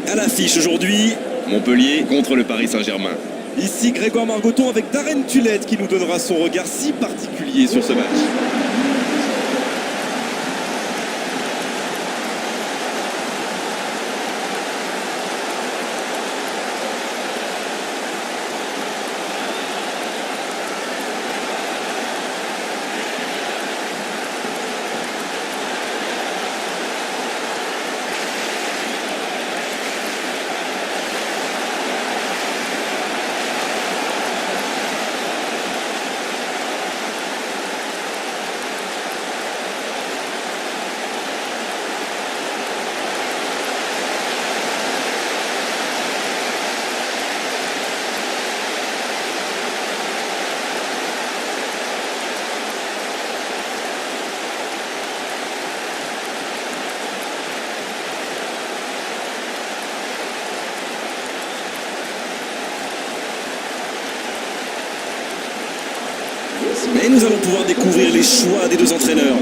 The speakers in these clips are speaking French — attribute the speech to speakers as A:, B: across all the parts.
A: À l'affiche aujourd'hui, Montpellier contre le Paris Saint-Germain. Ici Grégoire Margoton avec Darren Tulette qui nous donnera son regard si particulier sur ce match. Et nous allons pouvoir découvrir les choix des deux entraîneurs.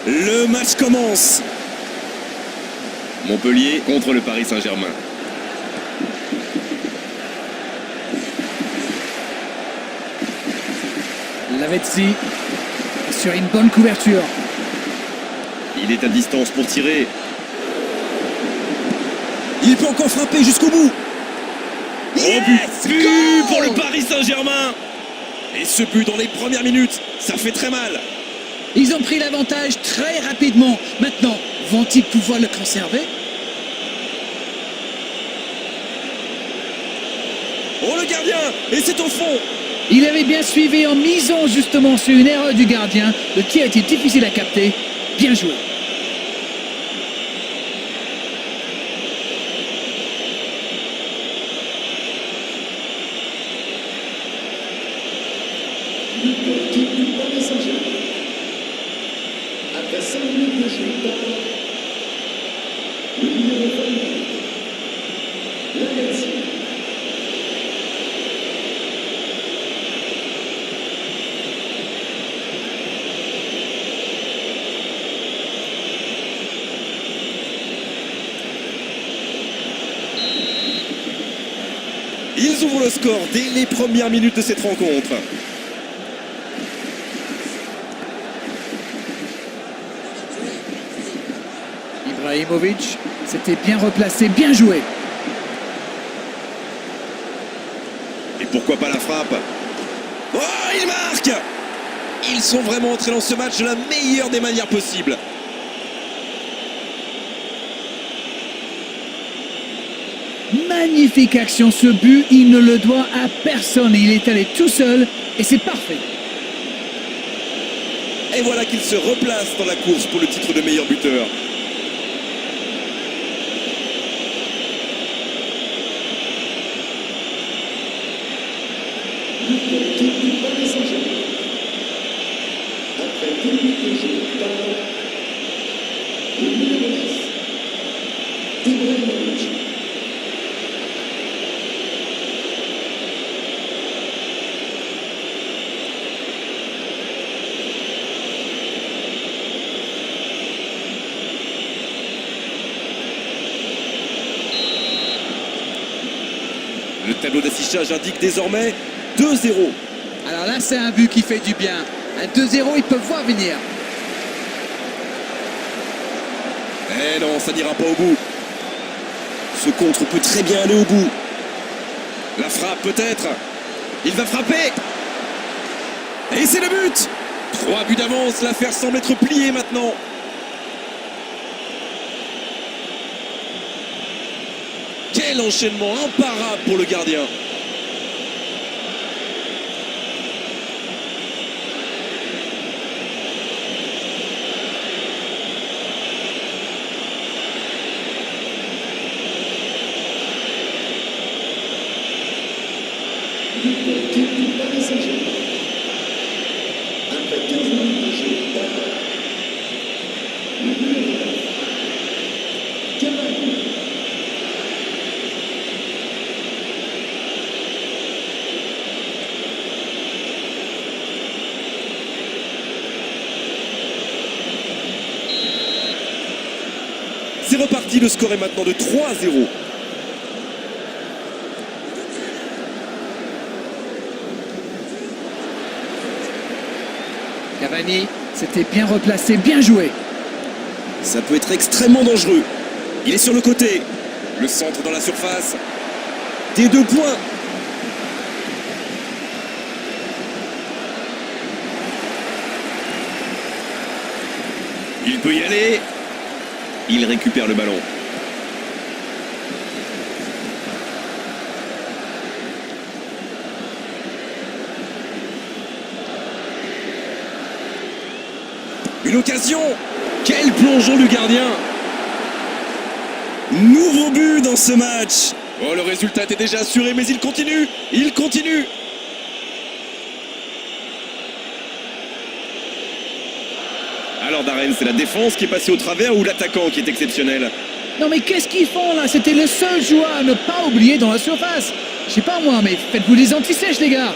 A: Le match commence. Montpellier contre le Paris Saint-Germain.
B: Lavezzi sur une bonne couverture.
A: Il est à distance pour tirer. Il peut encore frapper jusqu'au bout.
B: Yes,
A: but pour le Paris Saint-Germain. Et ce but dans les premières minutes, ça fait très mal.
B: Ils ont pris l'avantage très rapidement. Maintenant, vont-ils pouvoir le conserver?
A: Oh, le gardien. Et c'est au fond.
B: Il avait bien suivi en misant justement sur une erreur du gardien. Le tir était difficile à capter. Bien joué.
C: Après 5 minutes de jeu, le numéro 20, Lavezzi.
A: Ils ouvrent le score dès les premières minutes de cette rencontre.
B: Ibrahimovic, c'était bien replacé, bien joué.
A: Et pourquoi pas la frappe? Oh, il marque! Ils sont vraiment entrés dans ce match de la meilleure des manières possibles.
B: Magnifique action, ce but, il ne le doit à personne. Il est allé tout seul et c'est parfait.
A: Et voilà qu'il se replace dans la course pour le titre de meilleur buteur.
C: Après 2 minutes de jeu, le numéro 10, Ibrahimovic.
A: Le tableau d'affichage indique désormais 2-0.
B: Alors là, c'est un but qui fait du bien. Un 2-0, ils peuvent voir venir.
A: Eh non, ça n'ira pas au bout. Ce contre peut très bien aller au bout. La frappe peut-être. Il va frapper. Et c'est le but. 3 buts d'avance, l'affaire semble être pliée maintenant. Quel enchaînement imparable pour le gardien.
C: L'équipe du Paris Saint-Germain. Après 15 minutes de jeu, le numéro 9, Cavani.
A: C'est reparti, le score est maintenant de 3-0.
B: Cavani, c'était bien replacé, bien joué.
A: Ça peut être extrêmement dangereux. Il est sur le côté. Le centre dans la surface. Des 2 points. Il peut y aller. Il récupère le ballon. Une occasion. Quel plongeon du gardien. Nouveau but dans ce match. Oh, le résultat était déjà assuré, mais il continue. Il continue. Alors Darren, c'est la défense qui est passée au travers ou l'attaquant qui est exceptionnel?
B: Non mais qu'est-ce qu'ils font là? C'était le seul joueur à ne pas oublier dans la surface. Je sais pas moi, mais faites-vous des anti-sèches les gars.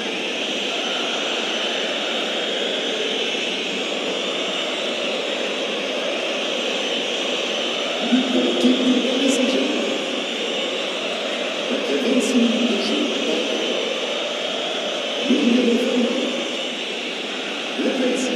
C: L'équipe du Paris Saint-Germain. Après 26 minutes de jeu, le numéro 20, Lavezzi.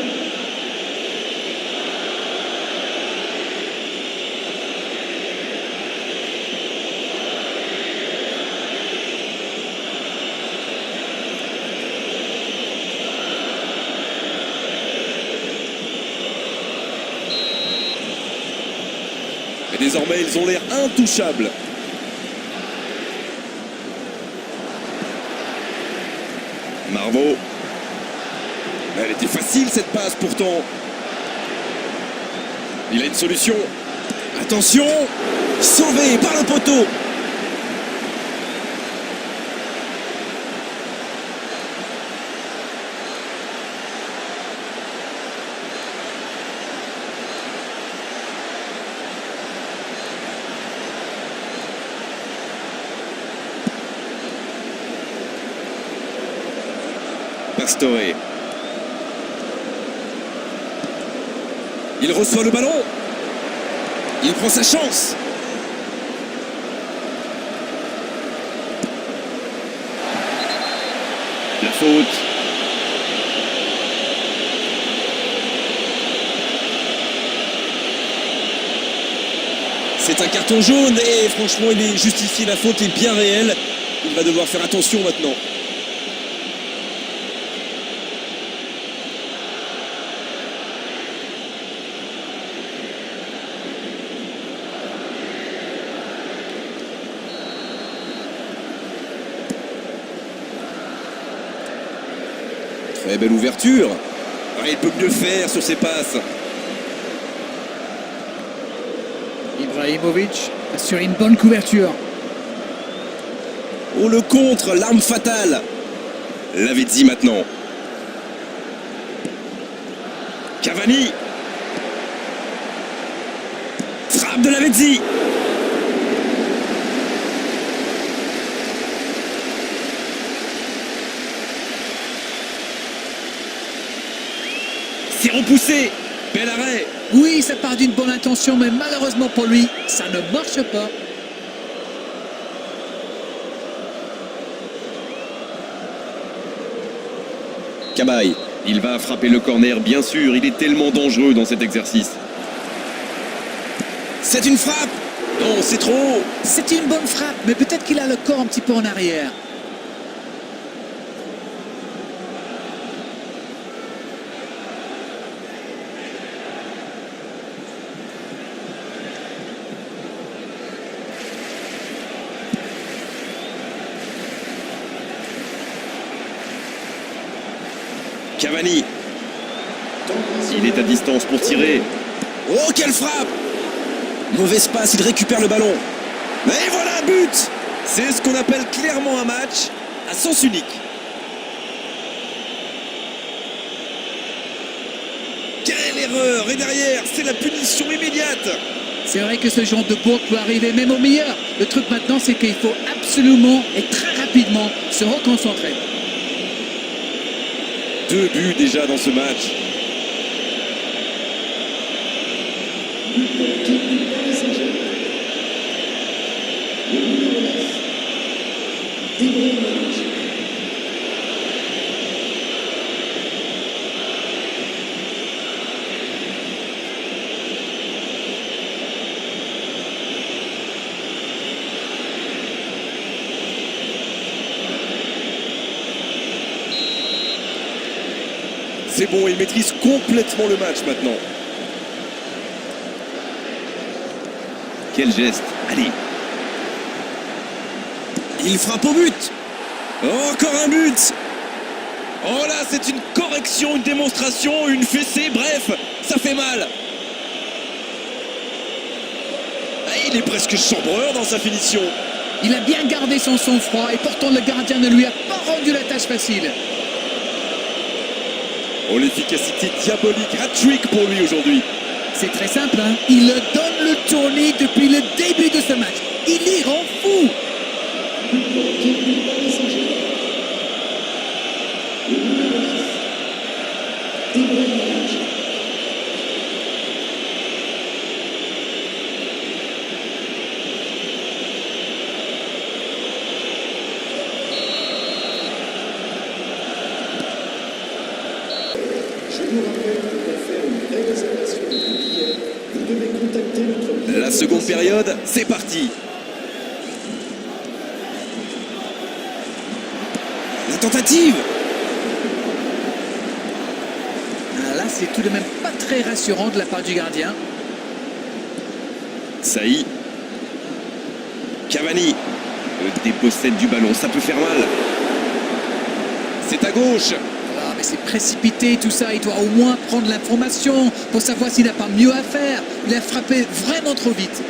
A: Et désormais, ils ont l'air intouchables. Marveau. Elle était facile cette passe pourtant. Il a une solution. Attention. Sauvé par le poteau. Pastore. Il reçoit le ballon. Il prend sa chance. La faute. C'est un carton jaune et franchement il est justifié, la faute est bien réelle. Il va devoir faire attention maintenant. Très belle ouverture. Ah, il peut mieux faire sur ses passes.
B: Ibrahimovic assure une bonne couverture.
A: Oh, le contre, l'arme fatale. Lavezzi maintenant. Cavani. Frappe de Lavezzi. C'est repoussé. Bel arrêt.
B: Oui, ça part d'une bonne intention, mais malheureusement pour lui, ça ne marche pas.
A: Cabaye. Il va frapper le corner, bien sûr. Il est tellement dangereux dans cet exercice. C'est une frappe. Non, c'est trop.
B: C'est une bonne frappe, mais peut-être qu'il a le corps un petit peu en arrière.
A: Cavani. Il est à distance pour tirer. Oh, quelle frappe! Mauvaise passe, il récupère le ballon. Et voilà, but! C'est ce qu'on appelle clairement un match à sens unique. Quelle erreur! Et derrière, c'est la punition immédiate.
B: C'est vrai que ce genre de bourre peut arriver même au meilleur. Le truc maintenant, c'est qu'il faut absolument et très rapidement se reconcentrer.
A: 2 buts déjà dans ce match.
C: But pour l'équipe du Paris Saint-Germain. Le numéro 9. Ibrahimovic.
A: C'est bon, il maîtrise complètement le match maintenant. Quel geste. Allez. Il frappe au but. Oh, encore un but. Oh là, c'est une correction, une démonstration, une fessée, bref, ça fait mal. Ah, il est presque chambreur dans sa finition.
B: Il a bien gardé son sang-froid et pourtant le gardien ne lui a pas rendu la tâche facile.
A: Oh, l'efficacité diabolique, hat-trick pour lui aujourd'hui.
B: C'est très simple, hein. Il donne le tournis depuis le début de ce match. Il y rend fou.
C: But pour l'équipe du Paris Saint-Germain. Le numéro 9. Ibrahimovic. Je vous rappelle que pour faire une vraie réservation de billets, vous devez contacter notre billet.
A: La seconde période, c'est parti. La tentative.
B: Ah, là, c'est tout de même pas très rassurant de la part du gardien.
A: Saï. Cavani. Dépossède du ballon, ça peut faire mal. C'est à gauche.
B: Ah, mais c'est précipité tout ça. Il doit au moins prendre l'information pour savoir s'il n'a pas mieux à faire. Il a frappé vraiment trop vite.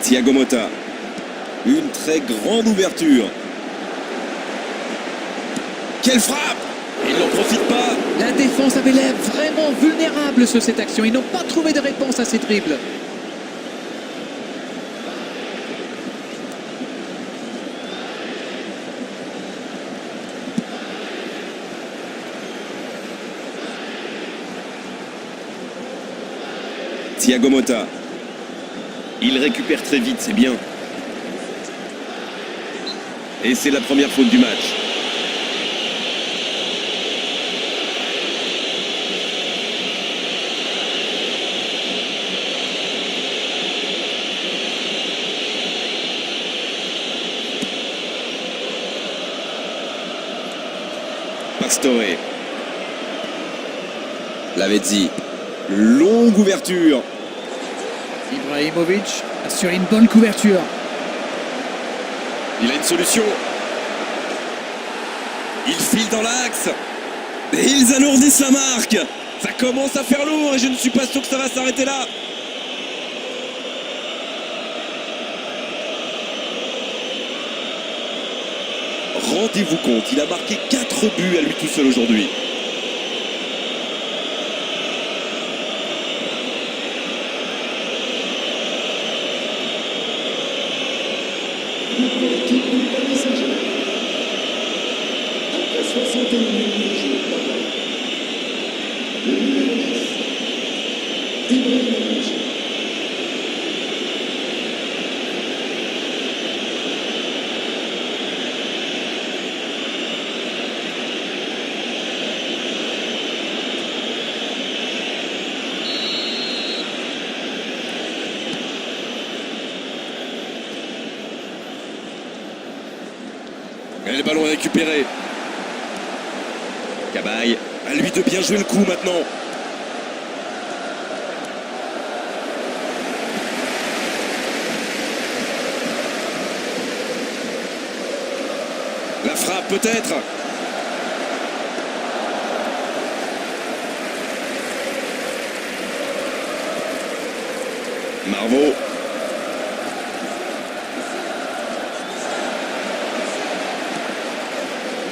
A: Thiago Motta. Une très grande ouverture. Quelle frappe! Il n'en profite pas.
B: La défense avait l'air vraiment vulnérable sur cette action. Ils n'ont pas trouvé de réponse à ces dribbles.
A: Thiago Motta. Il récupère très vite, c'est bien. Et c'est la première faute du match. Pastore. Lavezzi. Longue ouverture.
B: Ibrahimovic assure une bonne couverture.
A: Il a une solution. Il file dans l'axe. Et ils alourdissent la marque. Ça commence à faire lourd et je ne suis pas sûr que ça va s'arrêter là. Rendez-vous compte, il a marqué 4 buts à lui tout seul aujourd'hui.
C: But pour l'équipe du Paris Saint-Germain. Après 61 minutes de jeu, le numéro 9. Ibrahimovic.
A: 1 Et le ballon est récupéré. Cabaye, à lui de bien jouer le coup maintenant. La frappe peut-être. Marveau.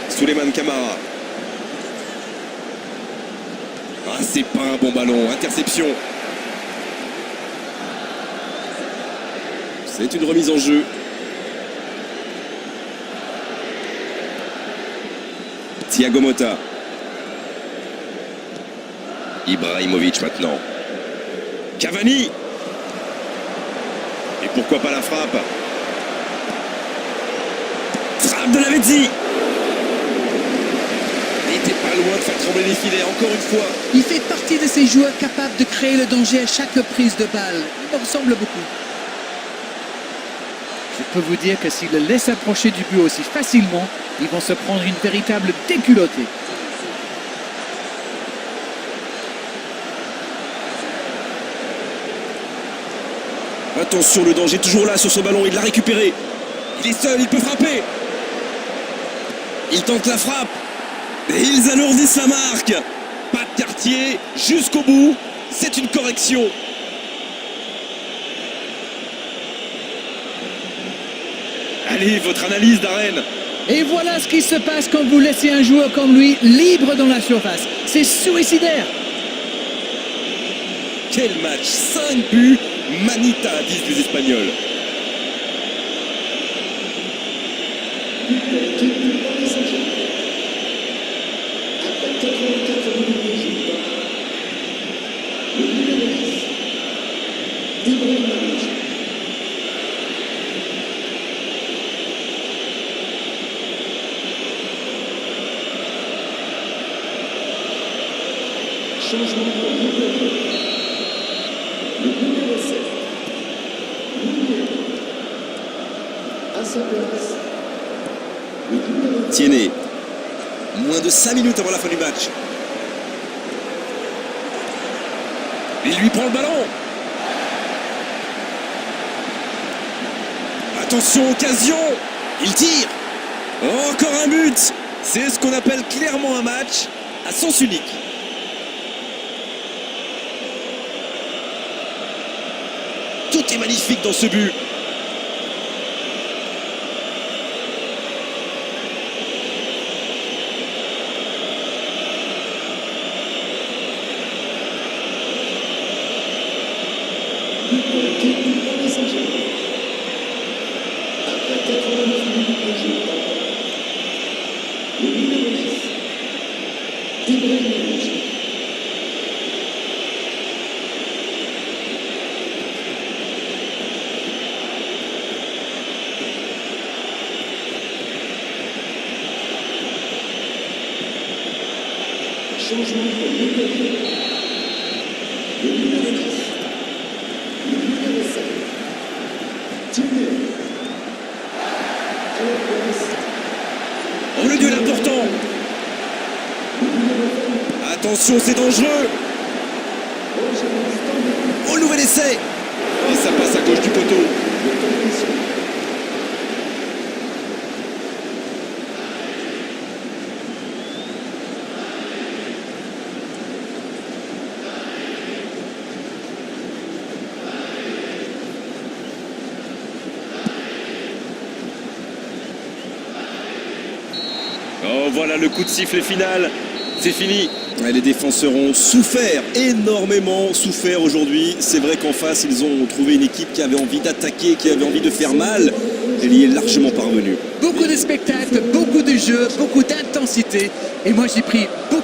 A: Souleymane Camara. Ah, c'est pas un bon ballon. Interception. C'est une remise en jeu. Thiago Motta. Ibrahimovic maintenant. Cavani. Et pourquoi pas la frappe? Frappe de Lavezzi. Il n'était pas loin de faire trembler les filets, encore une fois.
B: Il fait partie de ces joueurs capables de créer le danger à chaque prise de balle. Il me ressemble beaucoup.
D: Je peux vous dire que s'ils le laissent approcher du but aussi facilement, ils vont se prendre une véritable déculottée.
A: Attention, le danger toujours là sur ce ballon, il l'a récupéré. Il est seul, il peut frapper. Il tente la frappe. Et ils alourdissent la marque. Pas de quartier, jusqu'au bout. C'est une correction. Allez, votre analyse, Darren.
B: Et voilà ce qui se passe quand vous laissez un joueur comme lui libre dans la surface. C'est suicidaire.
A: Quel match, 5 buts. Manita, disent les Espagnols.
C: L'équipe du Paris Saint-Germain. Après 84 minutes de jeu, le numéro 10, Ibrahimovic. Changement pour le numéro 7. À sa place, le numéro 10.
A: Tiennet. Moins de 5 minutes avant la fin du match. Il lui prend le ballon. Attention, occasion. Il tire. Oh, encore un but. C'est ce qu'on appelle clairement un match à sens unique. Tout est magnifique dans ce but.
C: Pour l'équipe du Paris Saint-Germain. Après 89 minutes de jeu, le numéro 10, Ibrahimovic. Changement pour le numéro 10. Le numéro 10. Le numéro 7. Tiennet. À la place,
A: Oh, le duel important.
C: le numéro 20.
A: Attention, c'est dangereux.
C: Benjamin Standard.
A: Oh, le nouvel essai. Et ça passe à gauche du poteau.
C: Le technicien.
A: Oh, voilà le coup de sifflet final. C'est fini. Ouais, les défenseurs ont souffert, énormément souffert aujourd'hui. C'est vrai qu'en face, ils ont trouvé une équipe qui avait envie d'attaquer, qui avait envie de faire mal. Et il y est largement parvenu.
B: Beaucoup de spectacles, beaucoup de jeux, beaucoup d'intensité. Et moi j'ai pris beaucoup